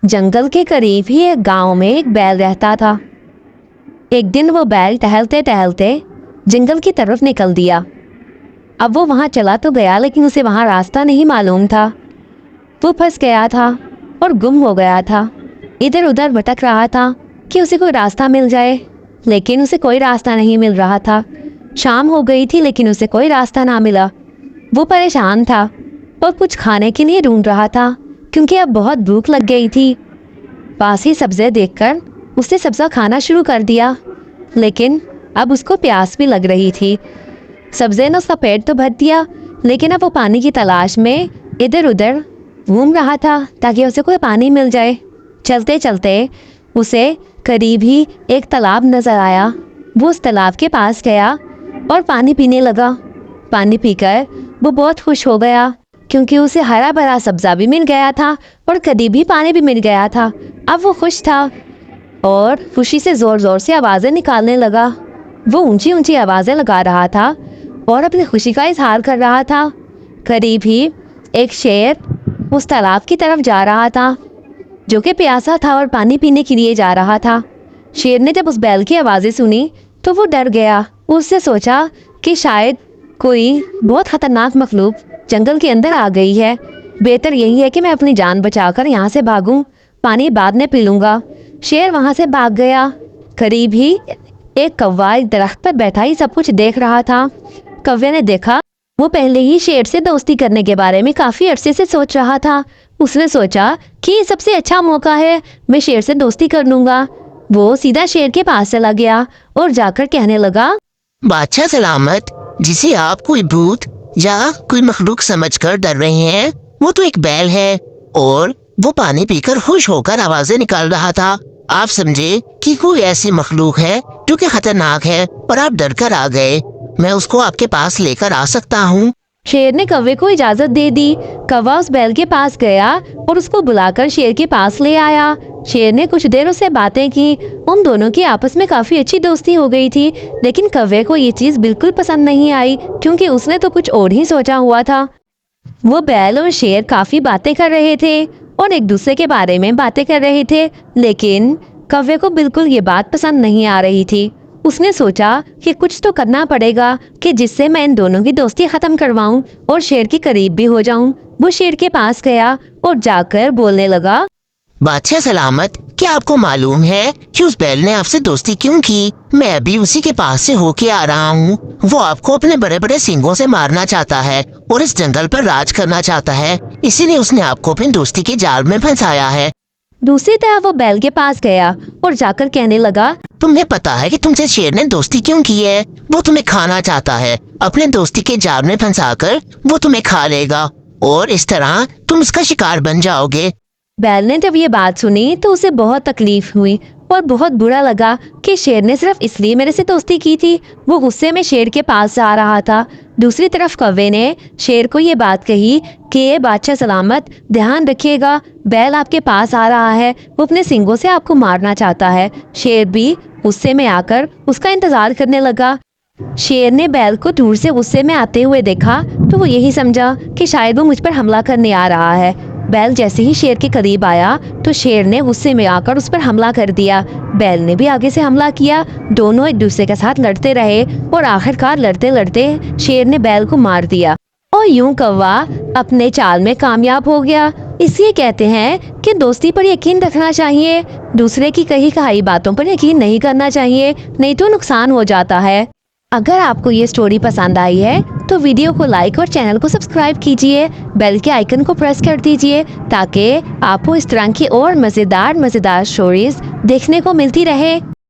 जंगल के करीब ही एक गांव में एक बैल रहता था। एक दिन वो बैल टहलते टहलते जंगल की तरफ निकल दिया। अब वो वहां चला तो गया, लेकिन उसे वहां रास्ता नहीं मालूम था। वो फंस गया था और गुम हो गया था। इधर उधर भटक रहा था कि उसे कोई रास्ता मिल जाए, लेकिन उसे कोई रास्ता नहीं मिल रहा था। शाम हो गई थी, लेकिन उसे कोई रास्ता ना मिला। वो परेशान था और कुछ खाने के लिए ढूंढ रहा था, क्योंकि अब बहुत भूख लग गई थी। पास ही सब्ज़ी देखकर उसने सब्ज़ा खाना शुरू कर दिया, लेकिन अब उसको प्यास भी लग रही थी। सब्ज़ी ने उसका पेट तो भर दिया, लेकिन अब वो पानी की तलाश में इधर उधर घूम रहा था ताकि उसे कोई पानी मिल जाए। चलते चलते उसे करीब ही एक तालाब नज़र आया। वो उस तालाब के पास गया और पानी पीने लगा। पानी पीकर वो बहुत खुश हो गया, क्योंकि उसे हरा भरा सब्ज़ा भी मिल गया था और करीबी पानी भी मिल गया था। अब वो खुश था और खुशी से ज़ोर ज़ोर से आवाज़ें निकालने लगा। वो ऊंची ऊंची आवाज़ें लगा रहा था और अपनी खुशी का इजहार कर रहा था। करीब ही एक शेर उस तालाब की तरफ जा रहा था, जो कि प्यासा था और पानी पीने के लिए जा रहा था। शेर ने जब उस बैल की आवाज़ें सुनी तो वो डर गया। उससे सोचा कि शायद कोई बहुत ख़तरनाक मखलूक जंगल के अंदर आ गई है। बेहतर यही है कि मैं अपनी जान बचाकर यहाँ से भागूं, पानी बाद में पी लूँगा। शेर वहाँ से भाग गया। करीब ही एक कौवा एक दरख्त पर बैठा ही सब कुछ देख रहा था। कौवे ने देखा वो पहले ही शेर से दोस्ती करने के बारे में काफ़ी अरसे से सोच रहा था। उसने सोचा कि ये सबसे अच्छा मौका है, मैं शेर से दोस्ती कर लूँगा। वो सीधा शेर के पास चला गया और जाकर कहने लगा, बादशाह सलामत, जिसे आप कोई भूत या कोई मखलूक समझकर डर रहे हैं, वो तो एक बैल है और वो पानी पीकर खुश होकर आवाजें निकाल रहा था। आप समझे कि कोई ऐसी मखलूक है जो कि खतरनाक है और आप डर कर आ गए। मैं उसको आपके पास लेकर आ सकता हूँ। शेर ने कौवे को इजाजत दे दी। कौवा उस बैल के पास गया और उसको बुलाकर शेर के पास ले आया। शेर ने कुछ देर उससे बातें की। उन दोनों की आपस में काफी अच्छी दोस्ती हो गई थी, लेकिन कौवे को ये चीज बिल्कुल पसंद नहीं आई, क्योंकि उसने तो कुछ और ही सोचा हुआ था। वो बैल और शेर काफी बातें कर रहे थे और एक दूसरे के बारे में बातें कर रहे थे, लेकिन कौवे को बिल्कुल ये बात पसंद नहीं आ रही थी। उसने सोचा कि कुछ तो करना पड़ेगा कि जिससे मैं इन दोनों की दोस्ती खत्म करवाऊं और शेर के करीब भी हो जाऊं। वो शेर के पास गया और जाकर बोलने लगा, बादशाह सलामत, क्या आपको मालूम है कि उस बैल ने आपसे दोस्ती क्यों की? मैं अभी उसी के पास से होके आ रहा हूँ। वो आपको अपने बड़े बड़े सींगों से मारना चाहता है और इस जंगल पर राज करना चाहता है, इसीलिए उसने आपको अपनी दोस्ती के जाल में फंसाया है। दूसरी तरफ वो बैल के पास गया और जाकर कहने लगा, तुम्हें पता है कि तुमसे शेर ने दोस्ती क्यों की है? वो तुम्हें खाना चाहता है। अपने दोस्ती के जाल में फंसाकर वो तुम्हें खा लेगा और इस तरह तुम उसका शिकार बन जाओगे। बैल ने जब ये बात सुनी तो उसे बहुत तकलीफ हुई और बहुत बुरा लगा कि शेर ने सिर्फ इसलिए मेरे से दोस्ती की थी। वो गुस्से में शेर के पास जा रहा था। दूसरी तरफ कौवे ने शेर को ये बात कही कि ये बादशाह सलामत, ध्यान रखिएगा, बैल आपके पास आ रहा है, वो अपने सींगों से आपको मारना चाहता है। शेर भी गुस्से में आकर उसका इंतजार करने लगा। शेर ने बैल को दूर से गुस्से में आते हुए देखा तो वो यही समझा कि शायद वो मुझ पर हमला करने आ रहा है। बैल जैसे ही शेर के करीब आया तो शेर ने गुस्से में आकर उस पर हमला कर दिया। बैल ने भी आगे से हमला किया। दोनों एक दूसरे के साथ लड़ते रहे और आखिरकार लड़ते लड़ते शेर ने बैल को मार दिया और यूं कौवा अपने चाल में कामयाब हो गया। इसलिए कहते हैं कि दोस्ती पर यकीन रखना चाहिए, दूसरे की कही कहाई बातों पर यकीन नहीं करना चाहिए, नहीं तो नुकसान हो जाता है। अगर आपको ये स्टोरी पसंद आई है तो वीडियो को लाइक और चैनल को सब्सक्राइब कीजिए, बेल के आइकन को प्रेस कर दीजिए ताकि आपको इस तरह की और मज़ेदार स्टोरीज देखने को मिलती रहे।